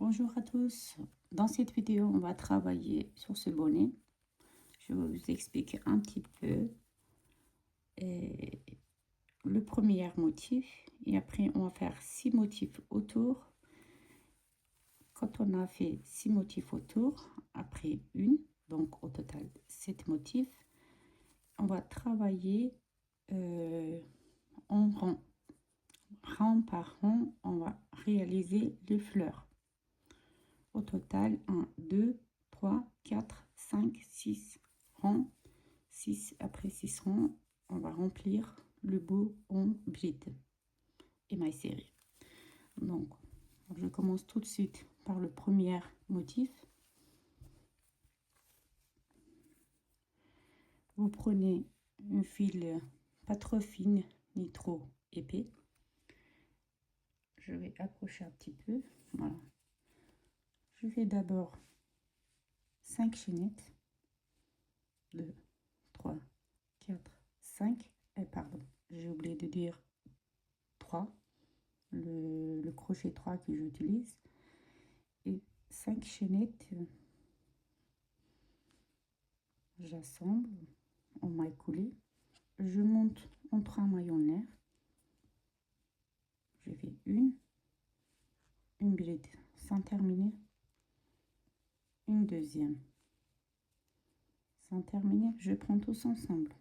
Bonjour à tous. Dans cette vidéo, on va travailler sur ce bonnet. Je vais vous expliquer un petit peu le premier motif et après on va faire 6 motifs autour. Quand on a fait 6 motifs autour, après une, donc au total 7 motifs, on va travailler en rang. Rang par rang, on va réaliser les fleurs. Au total, 1, 2, 3, 4, 5, 6 rangs. 6 après 6 rangs, on va remplir le bout en bride et maille serrée. Donc, je commence tout de suite par le premier motif. Vous prenez un fil pas trop fine ni trop épais. Je vais accrocher un petit peu. Voilà. Je fais d'abord 5 chaînettes. 2, 3, 4, 5. Et pardon, j'ai oublié de dire 3. Le crochet 3 que j'utilise. Et 5 chaînettes. J'assemble en maille coulée. Je monte en 3 mailles en l'air. Je fais une bride sans terminer, une deuxième sans terminer, je prends tous ensemble,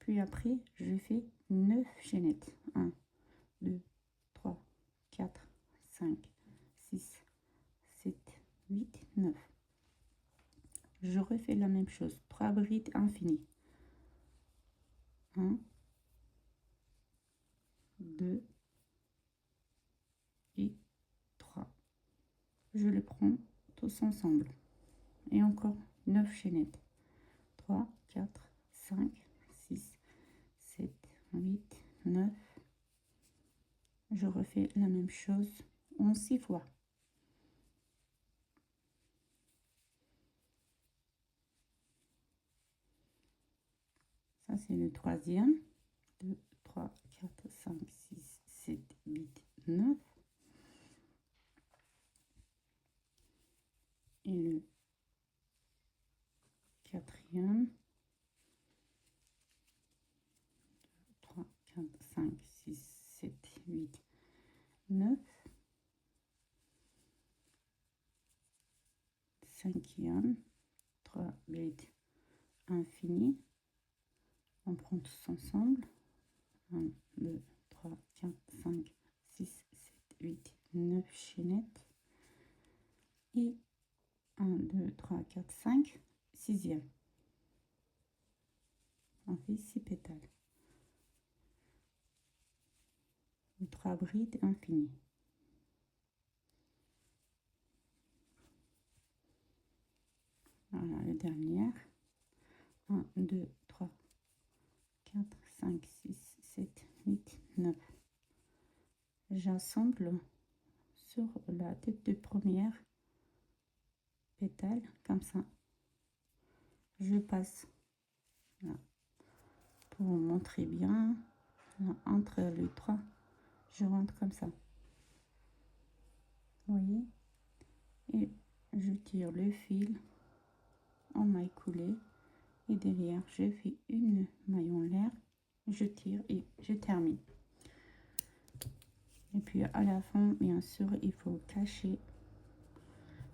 puis après je fais 9 chaînettes, 1 2 3 4 5 6 7 8 9. Je refais la même chose, 3 brides infinies, 1 2 et 3. Je les prends tous ensemble et encore 9 chaînettes, 3 4 5 6 7 8 9. Je refais la même chose en 6 fois. Ça c'est le troisième. 2 3 4 5 6 7 8 9. Et le quatrième. 3 4 5 6 7 8 9. Cinquième, 3 brides infinies. On prend tous ensemble. 1 2 3 4 5 6 7 8 9 chaînettes. Et 1 2 3 4 5, sixième. On fait 6 pétales. 3 brides infinies. Voilà, la dernière. 1 2 3 4 5 6 7 8 9. J'assemble sur la tête de première pétale comme ça. Je passe là, pour montrer bien là, entre les trois. Je rentre comme ça, vous voyez, et je tire le fil en maille coulée et derrière je fais une maille en l'air, je tire et je termine. Et puis à la fin, bien sûr, il faut cacher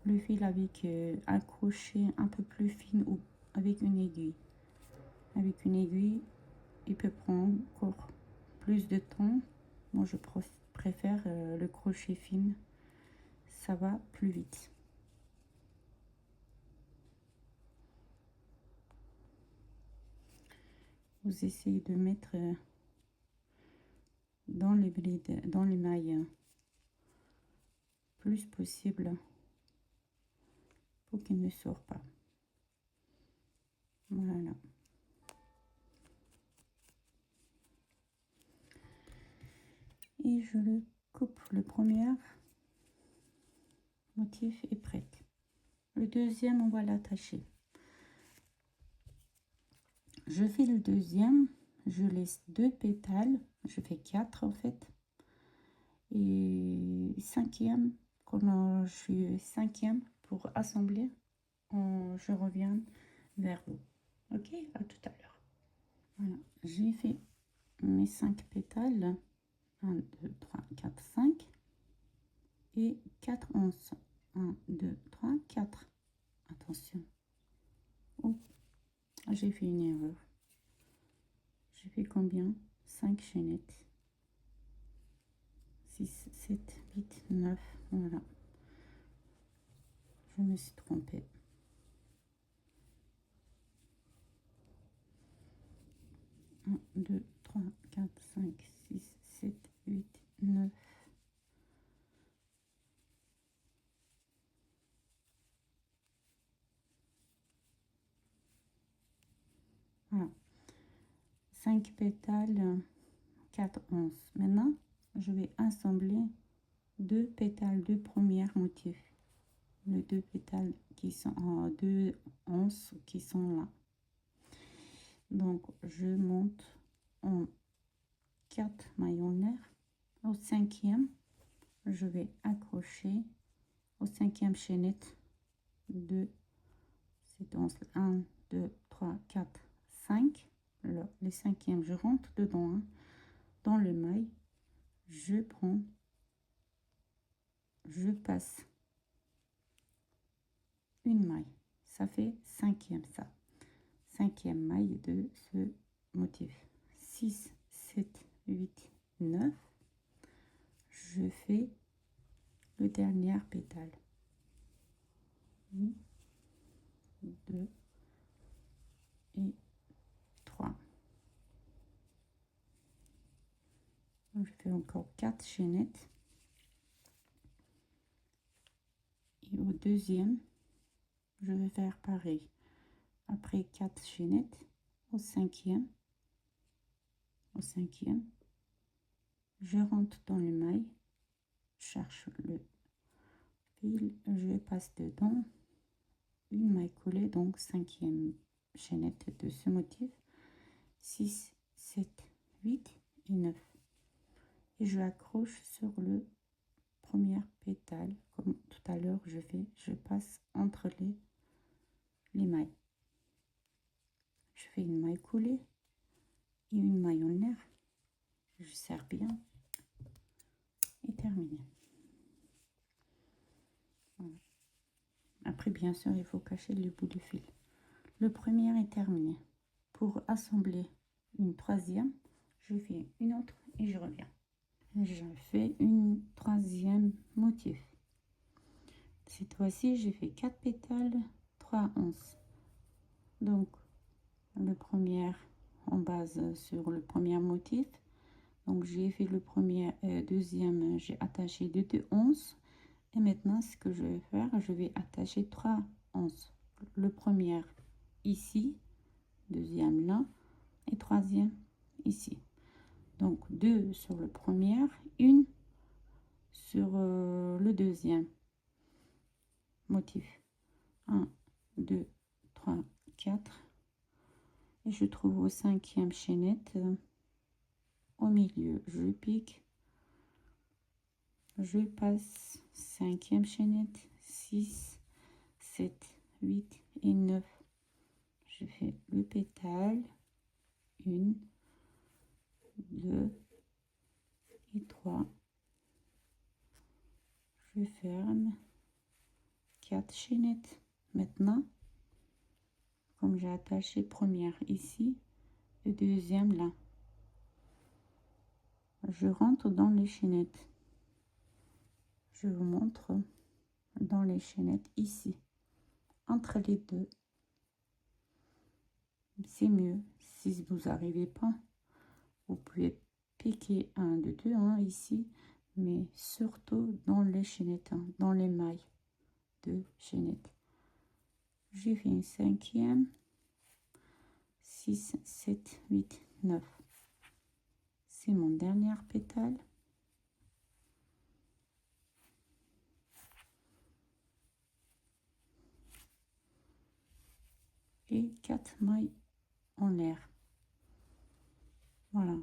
le fil avec un crochet un peu plus fin ou avec une aiguille. Avec une aiguille, il peut prendre encore plus de temps. Moi, je préfère le crochet fin. Ça va plus vite. Vous essayez de mettre dans les brides, dans les mailles, plus possible pour qu'il ne sorte pas. Voilà. Et je le coupe. Le premier motif est prêt. Le deuxième, on va l'attacher. Je fais le deuxième, je laisse 2 pétales, je fais 4 en fait. Et cinquième, Quand je suis cinquième pour assembler, je reviens vers vous. Ok, à tout à l'heure. Voilà, j'ai fait mes 5 pétales. 1, 2, 3, 4, 5 et 4 onces. 1, 2, 3, 4. Attention. Oh, j'ai fait une erreur. J'ai fait combien? 5 chaînettes. 6, 7, 8, 9. Voilà. Je me suis trompée. 1, 2, 3, 4, 5, 6, 7, 8, 9. Voilà. 5 pétales, 4 onces. Maintenant, je vais assembler 2 pétales de premier motif. Les 2 pétales qui sont en 2 onces qui sont là. Donc, je monte en 4 maillons nerfs. Au 5e, je vais accrocher au 5e chaînette de cette once. 1, 2, 3, 4, 5. Les 5e, je rentre dedans, hein, dans le maille. Je prends, je passe une maille. Ça fait 5e, ça. 5e maille de ce motif. 6, 7, 8, 9. Je fais le dernier pétale. 1, 2 et 3. Je fais encore 4 chaînettes. Et au deuxième, je vais faire pareil. Après 4 chaînettes, au 5e, je rentre dans le maille, cherche le fil, je passe dedans, une maille coulée, donc 5e chaînette de ce motif, 6, 7, 8 et 9. Et je accroche sur le premier pétale, comme tout à l'heure je passe entre les mailles. Je fais une maille coulée et une maille en nerf. Je serre bien et terminé. Voilà. Après, bien sûr, il faut cacher le bout du fil. Le premier est terminé. Pour assembler une troisième, je fais une autre et je reviens. Je fais une troisième motif. Cette fois-ci, j'ai fait 4 pétales, 3 onces. Donc, le premier en base sur le premier motif. Donc, j'ai fait le premier, deuxième, j'ai attaché 2 onces. Et maintenant, ce que je vais faire, je vais attacher 3 onces. Le premier ici, deuxième là, et troisième ici. Donc, 2 sur le premier, une sur le deuxième motif. 1, 2, 3, 4. Et je trouve au 5e chaînette, au milieu, je pique. Je passe 5e chaînette, 6, 7, 8 et 9. Je fais le pétale, 1, 2 et 3. Je ferme 4 chaînettes. Maintenant, comme j'ai attaché première ici et deuxième là, je rentre dans les chaînettes. Je vous montre dans les chaînettes ici, entre les deux. C'est mieux. Si vous n'arrivez pas, vous pouvez piquer un de deux ici, mais surtout dans les chaînettes, dans les mailles de chaînettes. J'ai fait une 5e, 6, 7, 8, 9. C'est mon dernier pétale. Et 4 mailles en l'air. Voilà.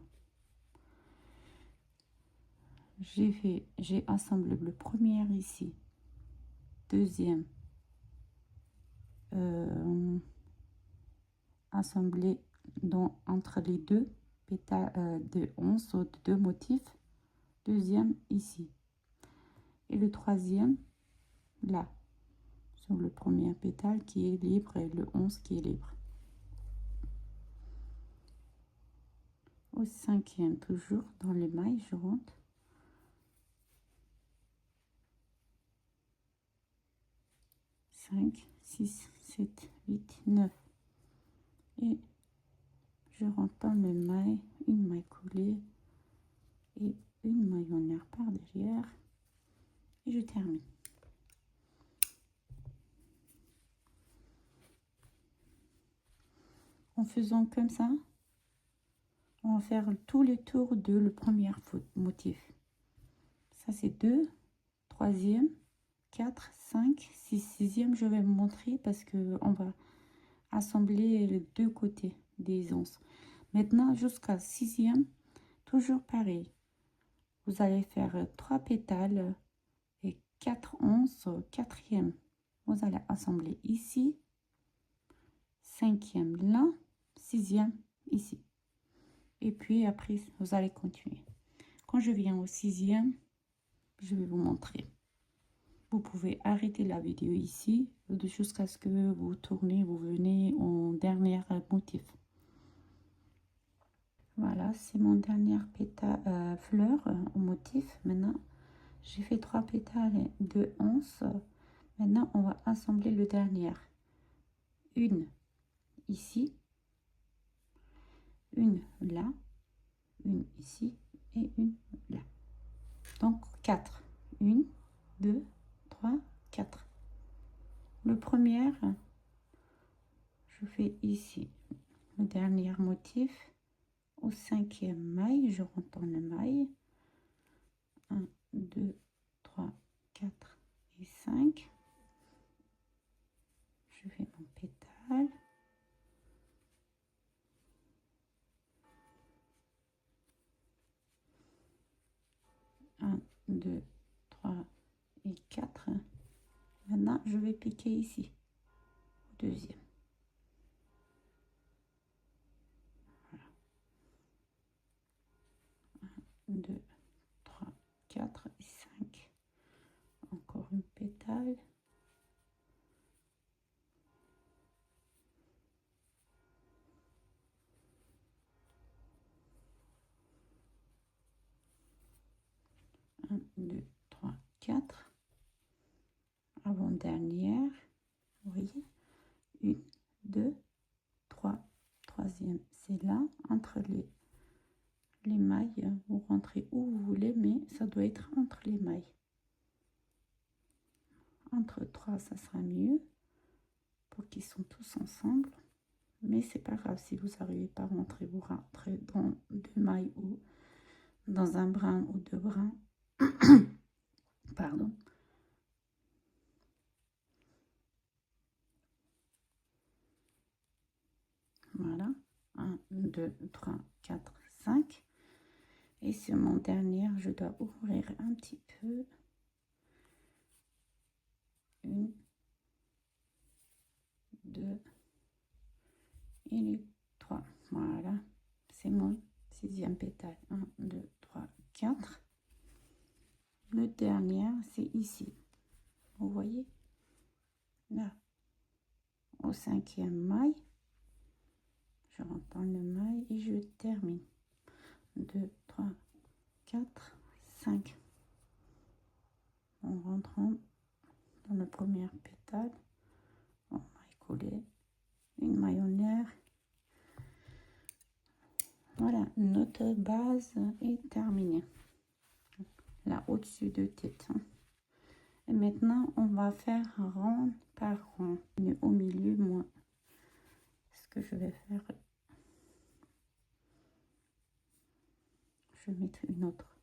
j'ai assemblé le premier ici, deuxième, assemblé entre les deux pétales de 11 ou de deux motifs, deuxième ici, et le troisième là, sur le premier pétale qui est libre et le 11 qui est libre. Au cinquième, toujours dans les mailles, je rentre. 5, 6, 7, 8, 9. Et je rentre dans les mailles, une maille coulée et une maille en air par derrière. Et je termine. En faisant comme ça, on va faire tous les tours de le premier motif. Ça c'est 2, 3e, 4, 5, 6, 6e. Je vais vous montrer parce que on va assembler les deux côtés des onces. Maintenant jusqu'à 6e, toujours pareil. Vous allez faire 3 pétales et 4 onces au 4e. Vous allez assembler ici, 5e là, 6e ici. Et puis après, vous allez continuer. Quand je viens au 6e, je vais vous montrer. Vous pouvez arrêter la vidéo ici jusqu'à ce que vous tournez, vous venez en dernier motif. Voilà, c'est mon dernier pétale fleur au motif. Maintenant, j'ai fait 3 pétales de 11. Maintenant, on va assembler le dernier. Une ici, une là, une ici et une là. Donc 4. 1, 2, 3, 4. Le premier, je fais ici le dernier motif. Au 5e maille, je rentre dans le maille. 1, 2, 3, 4 et 5. Je fais mon pétale. Un, 2, 3 et 4. Maintenant, je vais piquer ici, au deuxième. Voilà. 1, 2, 3, 4 et 5. Encore une pétale. Un, 2, 3, 4. Avant-dernière. Vous voyez, 1, 2, 3. Troisième, c'est là, entre les mailles. Vous rentrez où vous voulez, mais ça doit être entre les mailles. Entre 3, ça sera mieux pour qu'ils sont tous ensemble. Mais c'est pas grave si vous n'arrivez pas à rentrer, vous rentrez dans 2 mailles ou dans un brin ou 2 brins. Pardon. Voilà. 1, 2, 3, 4, 5. Et sur mon dernier, je dois ouvrir un petit peu. 1, 2 et les 3. Voilà. C'est mon 6e pétale. 1, 2, 3, 4. Le dernier, c'est ici. Vous voyez? Là. Au 5e maille. Je rentre dans le maille et je termine. 2, 3, 4, 5. En rentrant dans le premier pétale, on maille coller, une maille en air. Voilà, notre base est terminée. Là au-dessus de tête. Et maintenant, on va faire rang par rang. Au milieu, moi, ce que je vais faire, je vais mettre une autre.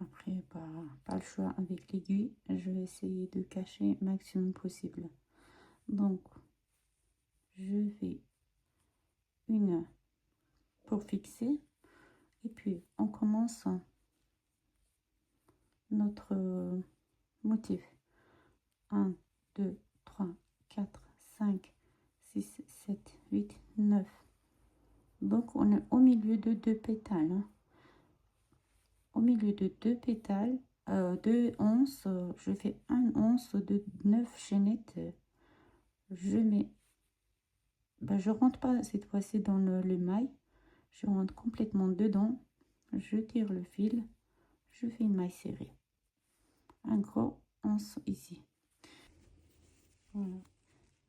Après, pas le choix avec l'aiguille. Je vais essayer de cacher le maximum possible. Donc, je fais une pour fixer. Et puis on commence notre motif. 1, 2, 3, 4, 5, 6, 7, 8, 9. Donc on est au milieu de 2 pétales. Hein. Au milieu de 2 pétales, 2 onces, je fais un once de 9 chaînettes. Je mets, je rentre pas cette fois-ci dans le maille, je rentre complètement dedans, je tire le fil, je fais une maille serrée, un gros once ici. Voilà.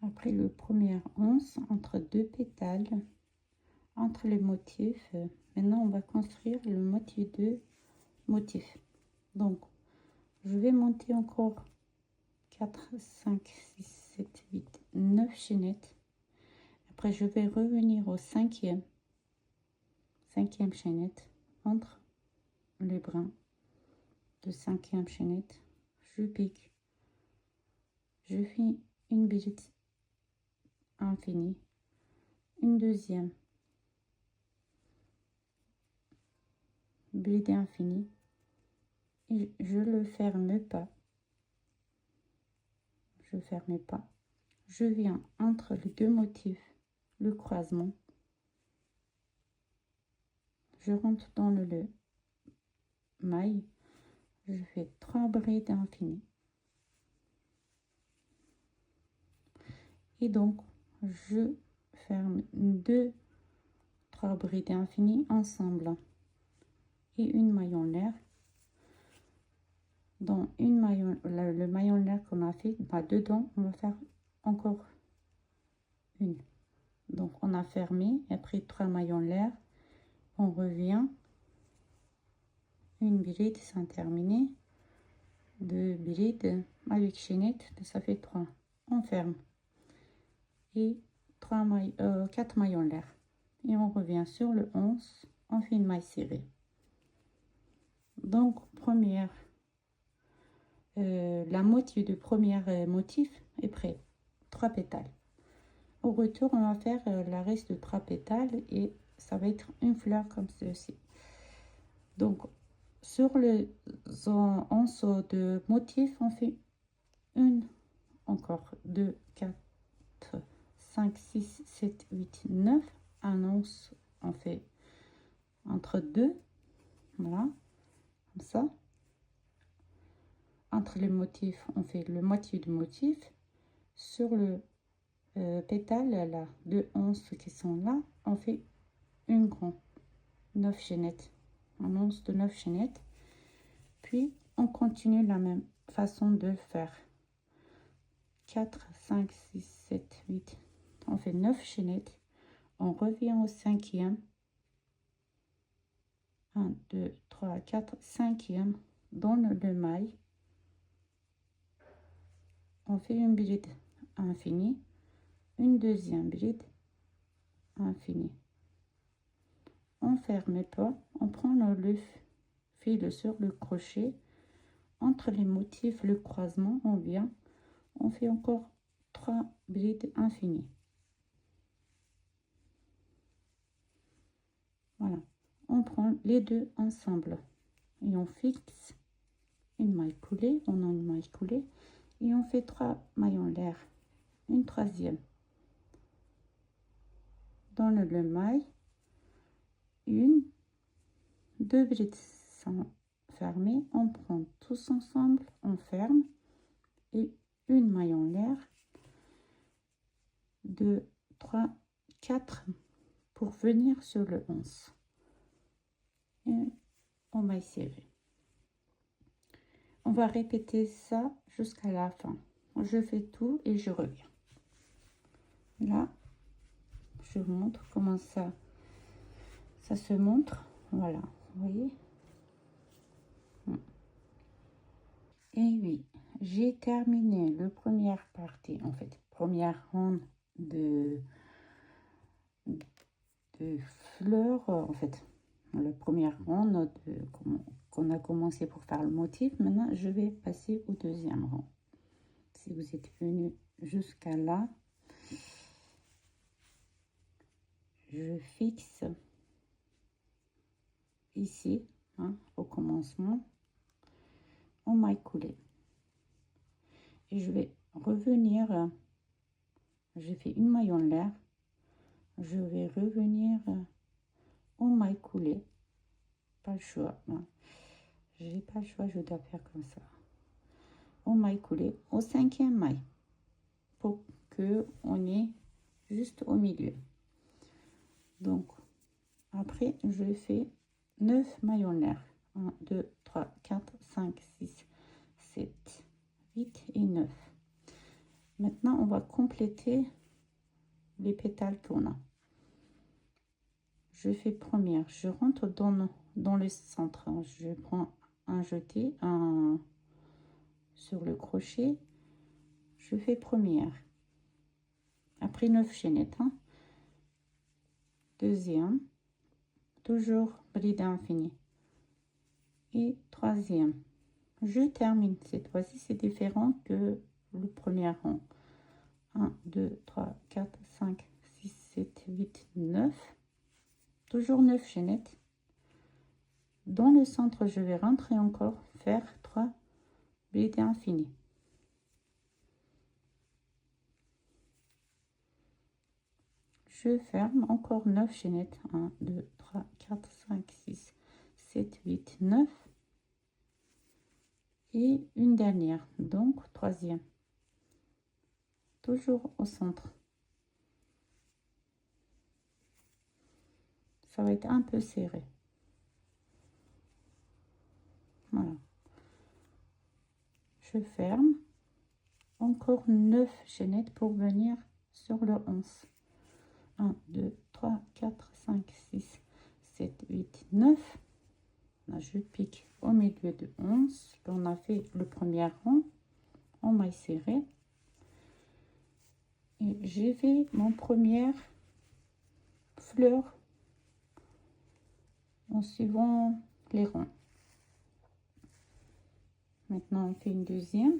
Après le premier once entre 2 pétales, entre les motifs, maintenant on va construire le motif de motif. Donc je vais monter encore 4, 5, 6, 7, 8, 9 chaînettes. Après je vais revenir au cinquième chaînette entre les brins de cinquième chaînette, je pique, je fais une bride infinie, une deuxième bride infinie et je le ferme pas, je viens entre les deux motifs, le croisement, je rentre dans le maille, je fais 3 brides infinies et donc je ferme 3 brides infinies ensemble et une maille en l'air. Dans une maille, le maille en l'air qu'on a fait, dedans on va faire encore une. Donc on a fermé, après 3 mailles en l'air, on revient, une bride sans terminer, 2 brides avec chaînette, ça fait 3, on ferme et 4 mailles en l'air et on revient sur le 11, on fait une maille serrée. Donc première, la moitié du premier motif est prêt, 3 pétales. Au retour on va faire la reste de 3 pétales et ça va être une fleur comme ceci. Donc sur le once de motif on fait encore 2, 4, 5, 6, 7, 8, 9, un once on fait entre 2, voilà, comme ça. Entre les motifs on fait le moitié du motif, sur le pétale là, 2 onces qui sont là, on fait une grande 9 chaînettes, un once de 9 chaînettes, puis on continue la même façon de le faire. 4, 5, 6, 7, 8, on fait 9 chaînettes, on revient au cinquième, 1, 2, 3, 4, cinquième, dans le maille, on fait une bride infinie, une deuxième bride infinie, on ferme pas, on prend le fil sur le crochet, entre les motifs, le croisement, on vient, on fait encore 3 brides infinies. Voilà, on prend les deux ensemble et on fixe une maille coulée, on a une maille coulée et on fait 3 mailles en l'air, une troisième dans le maille, une, 2 brides sont fermées, on prend tous ensemble, on ferme et une maille en l'air, 2, 3, 4 pour venir sur le 11 et on maille serrée. On va répéter ça jusqu'à la fin. Je fais tout et je reviens. Là, je vous montre comment ça se montre. Voilà, vous voyez. Et oui, j'ai terminé le première partie, en fait, première ronde de fleurs, en fait, la première ronde qu'on a commencé pour faire le motif. Maintenant, je vais passer au deuxième rang. Si vous êtes venu jusqu'à là, je fixe ici, hein, au commencement, en maille coulée. Et je vais revenir, j'ai fait une maille en l'air, je vais revenir en maille coulée, pas le choix, hein. J'ai pas le choix, je dois faire comme ça, en maille coulée, au 5e maille, pour que on est juste au milieu. Donc après je fais 9 mailles en l'air, 1 2 3 4 5 6 7 8 et 9. Maintenant on va compléter les pétales qu'on a. Je fais première, je rentre dans le centre, je prends un jeté sur le crochet, je fais première, après 9 chaînettes, hein. Deuxième, toujours bride infini, et troisième, je termine. Cette fois-ci c'est différent que le premier rang. 1 2 3 4 5 6 7 8 9, toujours 9 chaînettes. Dans le centre je vais rentrer encore, faire 3 brides infinies. Je ferme encore 9 chaînettes, 1 2 3 4 5 6 7 8 9, et une dernière, donc troisième, toujours au centre. Ça va être un peu serré, voilà. Je ferme encore 9 chaînettes pour venir sur le 11. 1 2 3 4 5 6 7 8 9. Là je pique au milieu de 11. On a fait le premier rang en maille serrée, et j'ai fait mon première fleur en suivant les rangs. Maintenant on fait une deuxième,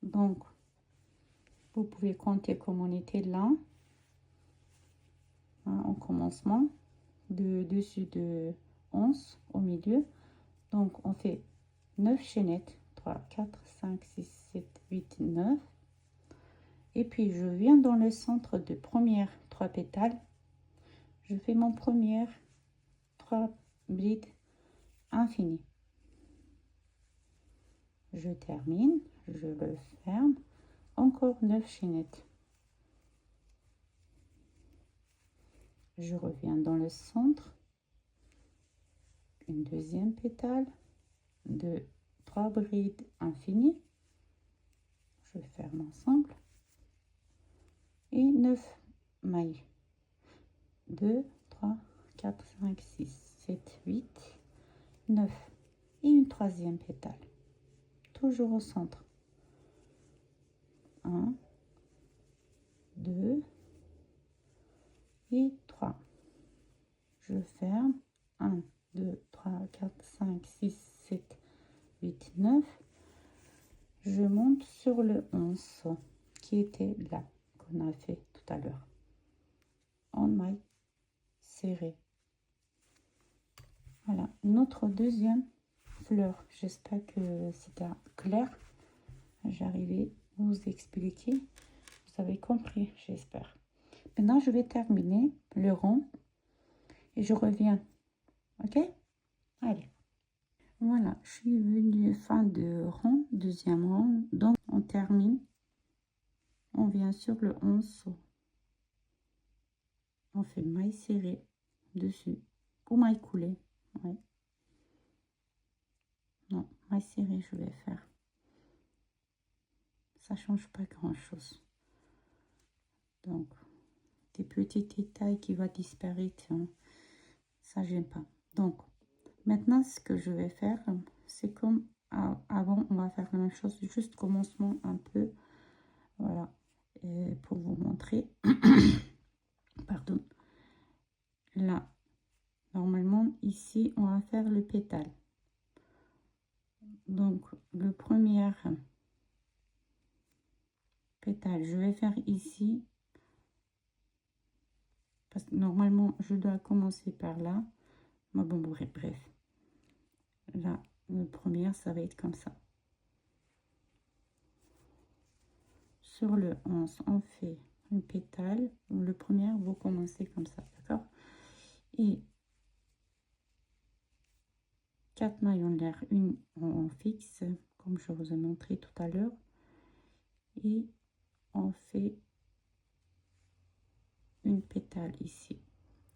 donc vous pouvez compter comme on était là, hein, au commencement, de dessus de 11 au milieu. Donc on fait 9 chaînettes, 3 4 5 6 7 8 9, et puis je viens dans le centre de première 3 pétales, je fais mon première 3 brides infinies, je termine, je le ferme, encore 9 chaînettes, je reviens dans le centre, une deuxième pétale, 3 brides infinies, je ferme ensemble, et 9 mailles, 2 3 4 5 6 7 8 9, et une troisième pétale, toujours au centre. 1 2 et 3, je ferme, 1 2 3 4 5 6 7 8 9, je monte sur le 11 qui était là, qu'on a fait tout à l'heure, en maille serrée. Voilà notre deuxième fleur. J'espère que c'était clair, j'arrivais à vous expliquer, vous avez compris, j'espère. Maintenant je vais terminer le rond et je reviens, ok? Allez, voilà, je suis venue fin de rang, deuxième rang, donc on termine, on vient sur le 11, on fait maille serrée dessus ou maille coulée, ouais. Non, maille serrée je vais faire, ça change pas grand chose, donc des petits détails qui va disparaître, hein, ça j'aime pas. Donc maintenant ce que je vais faire, c'est comme avant, on va faire la même chose, juste commencement un peu, voilà, et pour vous montrer. Pardon, là normalement ici on va faire le pétale, donc le premier pétale je vais faire ici, parce que normalement je dois commencer par là, Bon, bref. Là, le premier, ça va être comme ça. Sur le 11, on fait une pétale. Le premier, vous commencez comme ça, d'accord? Et 4 mailles en l'air, une en fixe, comme je vous ai montré tout à l'heure. Et on fait une pétale ici,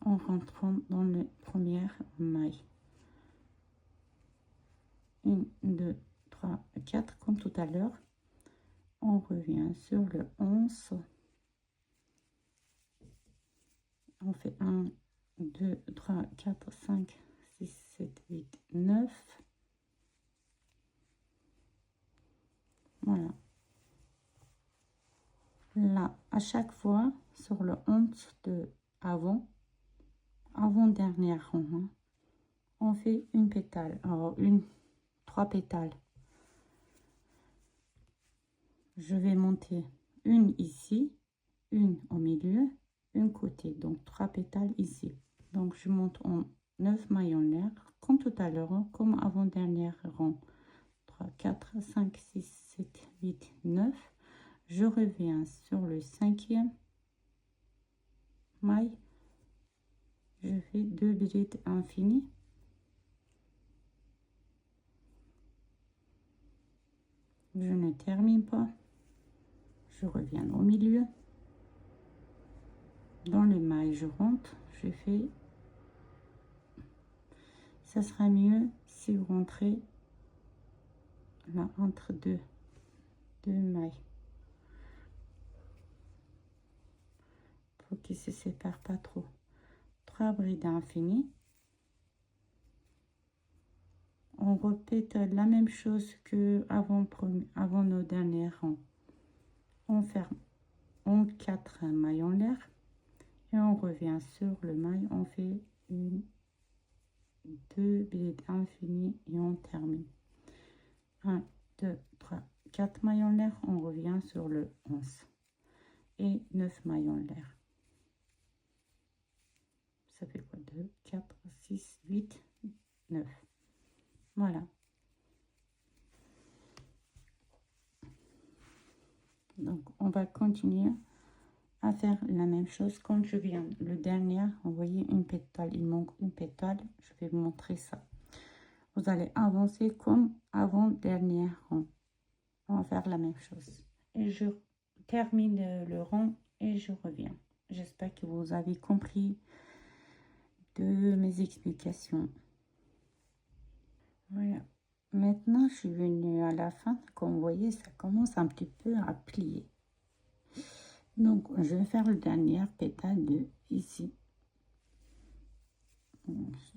en rentrant dans le première maille. 1, 2, 3, 4, comme tout à l'heure. On revient sur le 11. On fait 1, 2, 3, 4, 5, 6, 7, 8, 9. Voilà. Là, à chaque fois, sur le 11 de avant-dernier rang, hein, on fait une pétale. Alors, 3 pétales. Je vais monter une ici, une au milieu, une côté. Donc, 3 pétales ici. Donc, je monte en 9 mailles en l'air, comme tout à l'heure, hein, comme avant-dernier rang. 3, 4, 5, 6, 7, 8, 9. Je reviens sur le 5e maille. Je fais 2 brides infinies. Je ne termine pas. Je reviens au milieu. Dans les mailles, je rentre. Je fais. Ça sera mieux si vous rentrez là entre deux mailles. Faut qu'ils se séparent pas trop. 3 brides infinies. On répète la même chose que avant nos derniers rangs. On ferme en 4 mailles en l'air et on revient sur le maille. On fait 1, 2 brides infinies et on termine. 1, 2, 3, 4 mailles en l'air. On revient sur le 11 et 9 mailles en l'air. Ça fait quoi? 2, 4, 6, 8, 9. Voilà. Donc, on va continuer à faire la même chose. Quand je viens le dernier, vous voyez une pétale, il manque une pétale. Je vais vous montrer ça. Vous allez avancer comme avant-dernier rang. On va faire la même chose. Et je termine le rang et je reviens. J'espère que vous avez compris de mes explications. Voilà. Maintenant, je suis venue à la fin. Comme vous voyez, ça commence un petit peu à plier. Donc, je vais faire le dernier pétale de ici.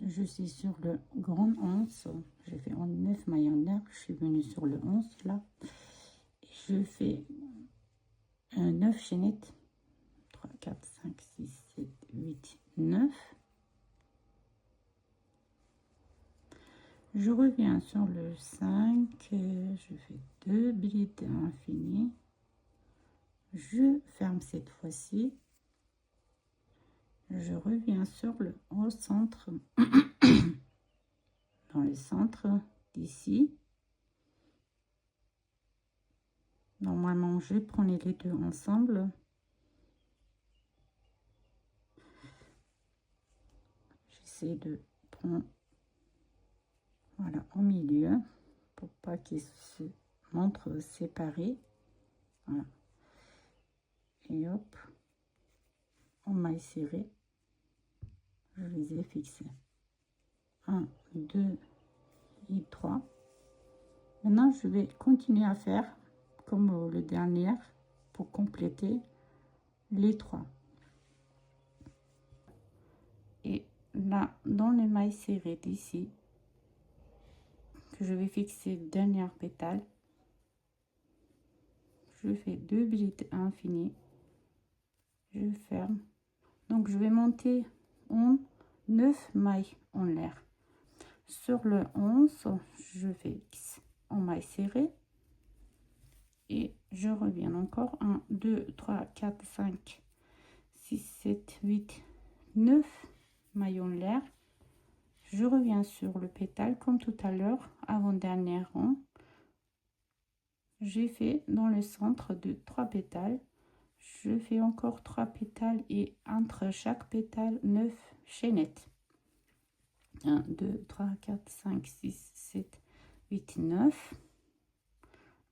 Je suis sur le grand 11. J'ai fait en 9 mailles en l'air. Je suis venue sur le 11 là. Je fais 9 chaînettes. 3, 4, 5, 6, 7, 8, 9. Je reviens sur le 5, je fais 2 brides infinies. Je ferme cette fois-ci. Je reviens sur au centre, dans le centre d'ici. Normalement, je prenais les deux ensemble. J'essaie de prendre, voilà, au milieu, pour pas qu'ils se montrent séparés. Voilà. Et hop, en maille serrée, je les ai fixés. 1, 2 et 3. Maintenant, je vais continuer à faire comme le dernier pour compléter les 3. Et là, dans les mailles serrées d'ici, que je vais fixer dernière pétale, je fais 2 brides infinies. Je ferme. Donc, je vais monter en 9 mailles en l'air. Sur le 11, je fixe en maille serrée. Et je reviens encore 1, 2, 3, 4, 5, 6, 7, 8, 9 mailles en l'air. Je reviens sur le pétale comme tout à l'heure, avant-dernier rang. J'ai fait dans le centre de 3 pétales. Je fais encore 3 pétales et entre chaque pétale 9 chaînettes. 1, 2, 3, 4, 5, 6, 7, 8, 9.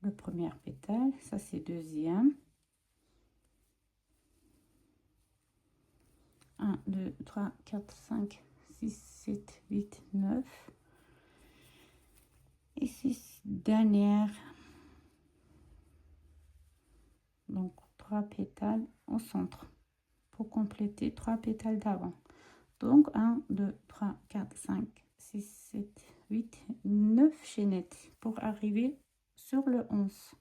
Le premier pétale, ça c'est deuxième. 1, 2, 3, 4, 5, 6, 7, 8, 9. Et 6 dernières. Donc 3 pétales au centre pour compléter 3 pétales d'avant. Donc 1, 2, 3, 4, 5, 6, 7, 8, 9 chaînettes pour arriver sur le 11.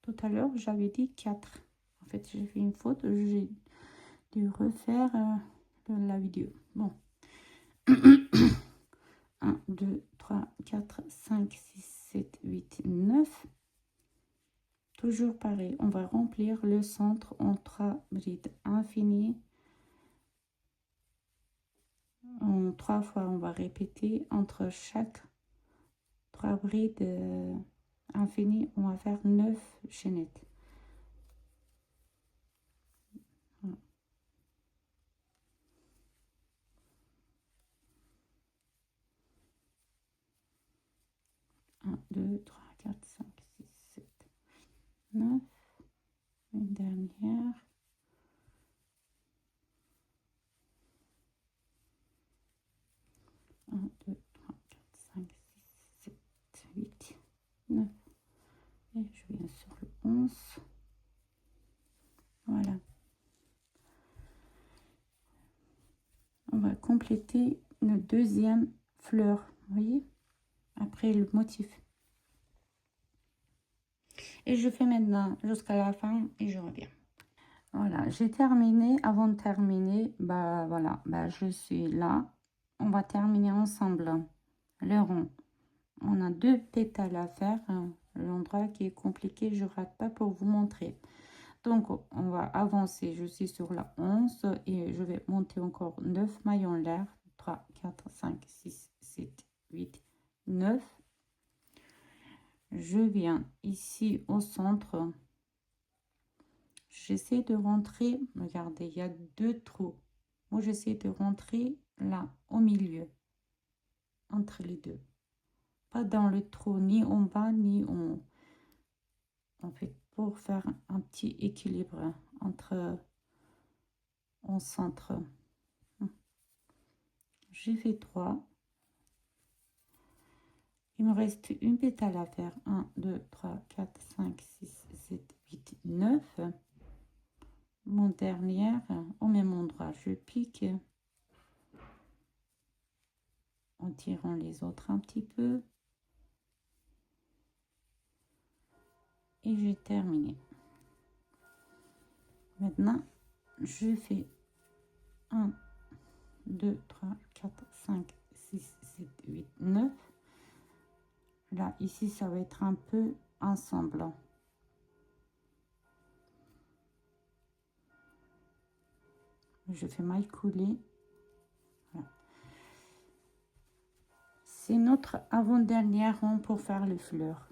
Tout à l'heure, j'avais dit 4. En fait, j'ai fait une faute, j'ai dû refaire la vidéo. Bon. 1, 2, 3, 4, 5, 6, 7, 8, 9. Toujours pareil, on va remplir le centre en 3 brides infinies. En 3 fois, on va répéter entre chaque 3 brides infinies, on va faire 9 chaînettes. Voilà. 1, 2, 3, 4, 5, 6, 7, 9. Une dernière. 1, 2, 3, 4, 5, 6, 7, 8, 9. Et je viens sur le 11. Voilà. On va compléter une deuxième fleur, vous voyez, après le motif. Et je fais maintenant jusqu'à la fin et je reviens. Voilà, j'ai terminé. Avant de terminer, bah voilà, bah je suis là. On va terminer ensemble le rond. On a 2 pétales à faire. L'endroit qui est compliqué, je rate pas pour vous montrer. Donc, on va avancer. Je suis sur la 11 et je vais monter encore 9 maillons l'air. 3, 4, 5, 6, 7, 8, 9. Je viens ici au centre. J'essaie de rentrer. Regardez, il y a 2 trous. Moi, j'essaie de rentrer là, au milieu, entre les deux. Pas dans le trou, ni en bas, ni en haut. En fait, pour faire un petit équilibre entre en centre. J'ai fait 3. Il me reste une pétale à faire. 1, 2, 3, 4, 5, 6, 7, 8, 9. Mon dernier, au même endroit, je pique en tirant les autres un petit peu. Et j'ai terminé. Maintenant, je fais 1, 2, 3, 4, 5, 6, 7, 8, 9. Là, ici, ça va être un peu ensemble. Je fais maille coulée. Voilà. C'est notre avant-dernier rang pour faire les fleurs.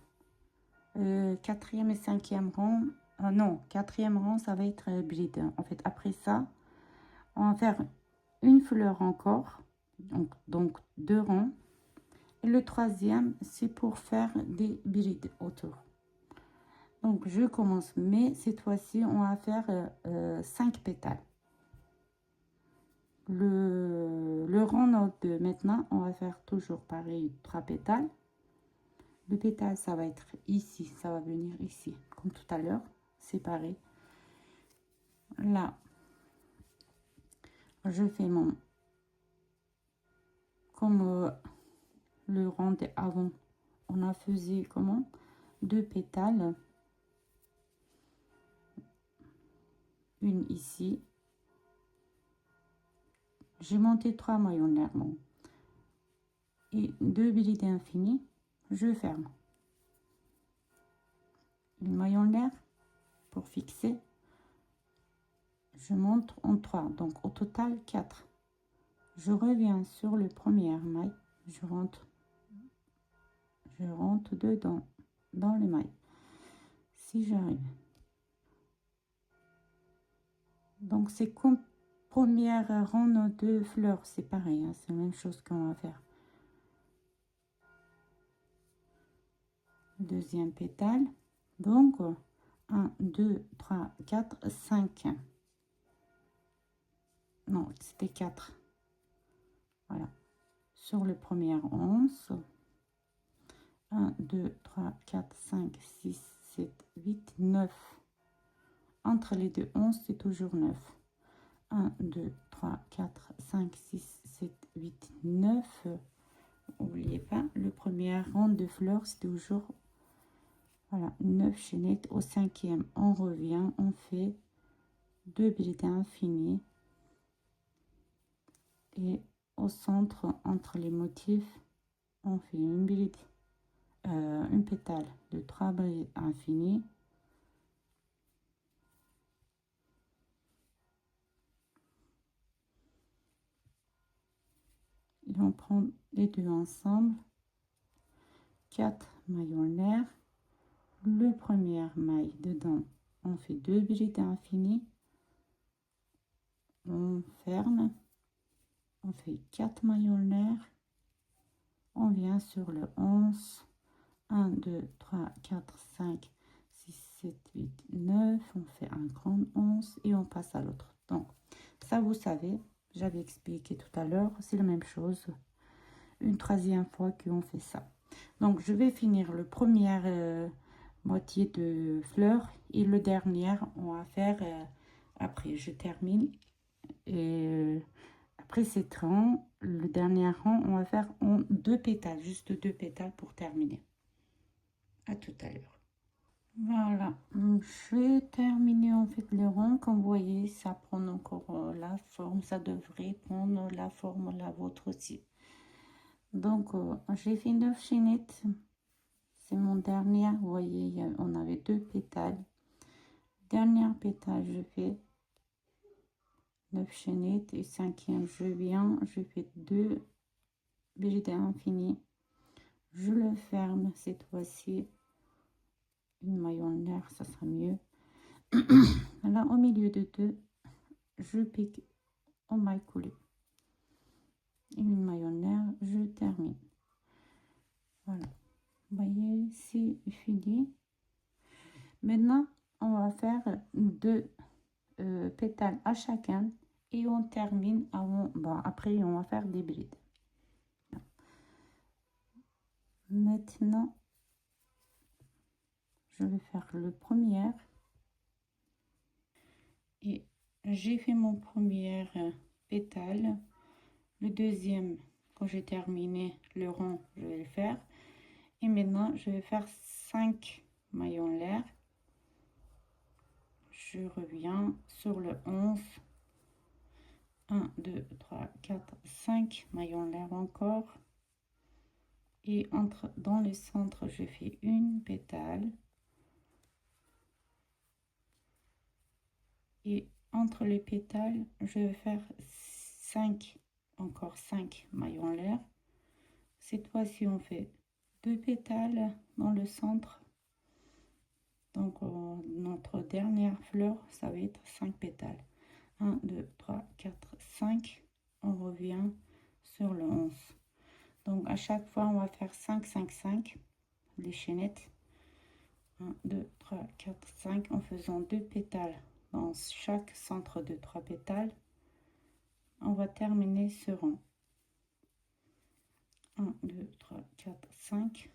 4e et 5e rang. Non, 4e rang, ça va être bride. En fait, après ça, on va faire une fleur encore. Donc 2 rangs. Et le 3e, c'est pour faire des brides autour. Donc, je commence. Mais cette fois-ci, on va faire 5 pétales. Le rang de maintenant, on va faire toujours pareil, 3 pétales. Le pétale, ça va être ici, ça va venir ici, comme tout à l'heure, séparé. Là, je fais mon, comme le rang d'avant, on a fait comment 2 pétales, une ici. J'ai monté 3 maillons nerveux et 2 brides infinies. Je ferme. Une maillon nerf pour fixer. Je monte en 3, donc au total 4. je reviens sur le premier maille, je rentre dedans, dans les mailles, si j'arrive. Donc c'est comme première ronde de fleurs, c'est pareil, hein, c'est la même chose qu'on va faire. Deuxième pétale, donc 1, 2, 3, 4, 5. Non, c'était 4. Voilà. Sur le premier 11. 1, 2, 3, 4, 5, 6, 7, 8, 9. Entre les deux 11, c'est toujours 9. 1, 2, 3, 4, 5, 6, 7, 8, 9. N'oubliez pas, le premier rang de fleurs, c'est toujours, voilà, 9 chaînettes. Au cinquième, on revient, on fait 2 brides infinies. Et au centre, entre les motifs, on fait une bride, une pétale de 3 brides infinies. Et on prend les deux ensemble, 4 maillons nerfs. Le premier maille dedans, on fait 2 brides infinies, on ferme, on fait 4 maillons nerfs, on vient sur le 11, 1, 2, 3, 4, 5, 6, 7, 8, 9, on fait un grand 11 et on passe à l'autre. Donc ça, vous savez, j'avais expliqué tout à l'heure, c'est la même chose, une troisième fois qu'on fait ça. Donc je vais finir le premier moitié de fleurs et le dernier on va faire après. Je termine et après c'est rang, le dernier rang on va faire en 2 pétales, juste 2 pétales pour terminer. À tout à l'heure. Voilà, je vais terminer en fait le rang. Comme vous voyez, ça prend encore la forme, ça devrait prendre la forme la vôtre aussi. Donc j'ai fait 9 chaînettes. C'est mon dernier, vous voyez, on avait 2 pétales. Dernière pétale, je fais 9 chaînettes et cinquième, je viens, je fais 2 brides infinies. Je le ferme cette fois-ci. Une maillon nerf, ça sera mieux. Là, au milieu de 2, je pique en maille coulée. Une maillon nerf, je termine. Voilà. Vous voyez, c'est fini. Maintenant, on va faire 2 pétales à chacun et on termine avant. Bon, après on va faire des brides. Maintenant je vais faire le premier et j'ai fait mon premier pétale. Le deuxième, quand j'ai terminé le rang, je vais le faire. Et maintenant je vais faire 5 maillons l'air. Je reviens sur le 11. 1, 2, 3, 4, 5 maillons l'air encore. Et entre dans le centre, je fais une pétale. Et entre les pétales, je vais faire 5, encore 5 maillons l'air. Cette fois-ci, on fait 2 pétales dans le centre. Donc, notre dernière fleur, ça va être 5 pétales. 1, 2, 3, 4, 5. On revient sur le 11. Donc, à chaque fois, on va faire 5, 5, 5, les chaînettes. 1, 2, 3, 4, 5, en faisant 2 pétales dans chaque centre de 3 pétales. On va terminer ce rang. 1, 2, 3, 4, 5.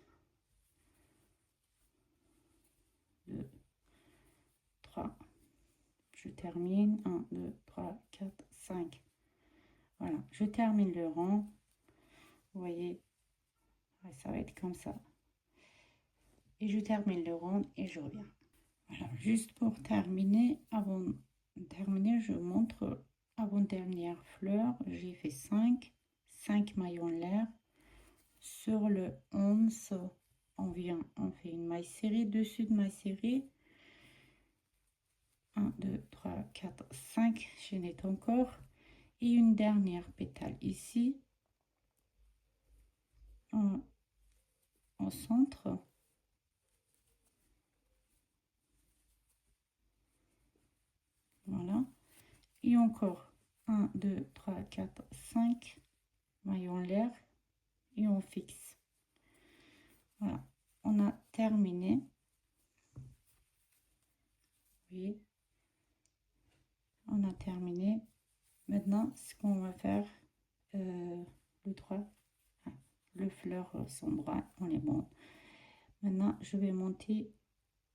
2, 3. Je termine. 1, 2, 3, 4, 5. Voilà, je termine le rang. Vous voyez, ça va être comme ça. Et je termine le rang et je reviens. Voilà, juste pour terminer, avant de terminer, je montre avant-dernière fleur. J'ai fait 5 maillons l'air. Sur le 11, on fait une maille serrée dessus de maille serrée. 1, 2, 3, 4, 5 chaînettes encore. et une dernière pétale ici au centre. Voilà. Et encore 1, 2, 3, 4, 5 mailles en l'air et on fixe. Voilà, on a terminé. Oui, on a terminé. Maintenant, ce qu'on va faire, le 3, le fleur sont droit, on est bon. Maintenant, je vais monter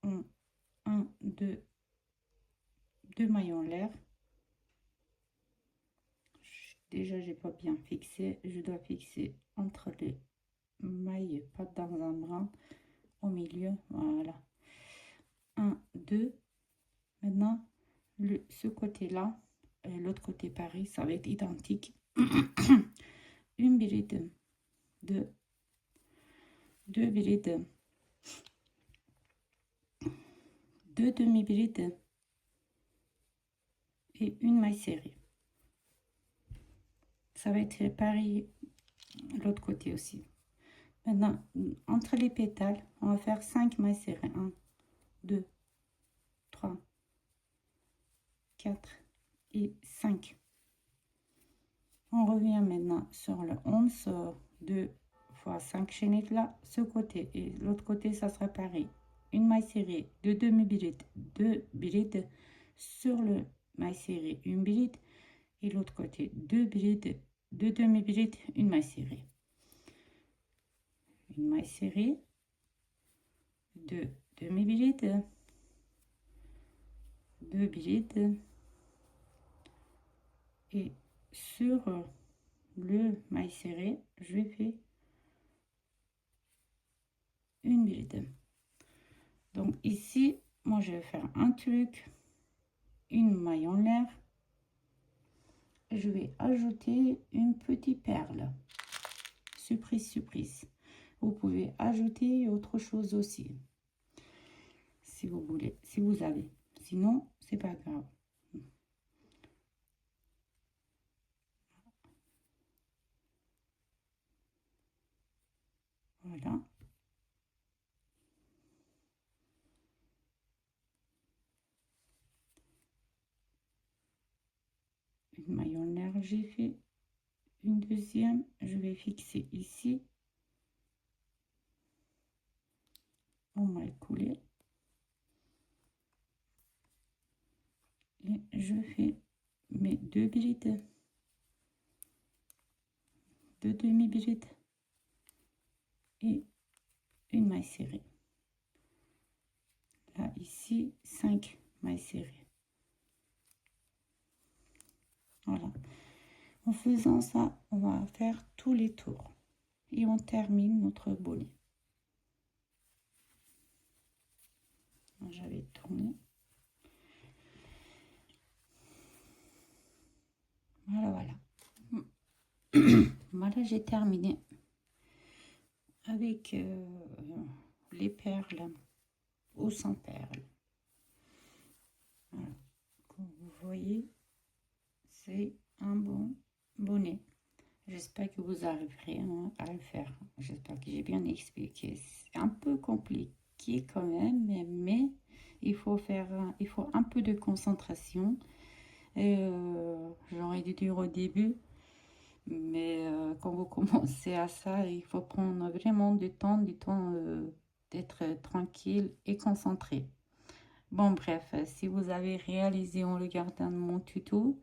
en 1, 2 mailles en l'air. Déjà, j'ai pas bien fixé. Je dois fixer entre les mailles, pas dans un brin, au milieu. Voilà. 1, 2. Maintenant, ce côté-là, l'autre côté pareil, ça va être identique. Une bride, deux brides, deux demi-brides et une maille serrée. Ça va être pareil l'autre côté aussi. Maintenant, entre les pétales, on va faire 5 mailles serrées. 1, 2, 3, 4 et 5. On revient maintenant sur le 11, 2 fois 5 chaînettes là, ce côté. Et l'autre côté, ça sera pareil. Une maille serrée, deux demi-brides, deux brides sur le maille serrée, une bride. Et l'autre côté, deux brides, deux demi-brides, une maille serrée. Une maille serrée, deux demi-brides, deux brides. Et sur le maille serré, je vais faire une bride. Donc ici, moi je vais faire un truc, une maille en l'air. Je vais ajouter une petite perle. Surprise, surprise. Vous pouvez ajouter autre chose aussi, si vous voulez, si vous avez. Sinon, c'est pas grave. Voilà. Une maille en l'air, j'ai fait une deuxième. Je vais fixer ici. On va couler. Et je fais mes deux brides. Deux demi-brides. Et une maille serrée. Là, ici, 5 mailles serrées. Voilà. En faisant ça, on va faire tous les tours. Et on termine notre bonnet. J'avais tourné. Voilà, voilà. Voilà, j'ai terminé avec les perles ou sans perles. Voilà. Comme vous voyez, c'est un bon bonnet. J'espère que vous arriverez à le faire. J'espère que j'ai bien expliqué. C'est un peu compliqué quand même, mais il faut un peu de concentration. J'aurais dû dire au début, mais quand vous commencez à ça, il faut prendre vraiment du temps d'être tranquille et concentré. Bon, bref, si vous avez réalisé en regardant mon tuto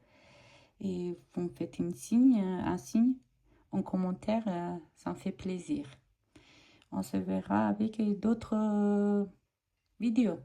et vous me faites un signe en commentaire, ça me fait plaisir. On se verra avec d'autres vidéos.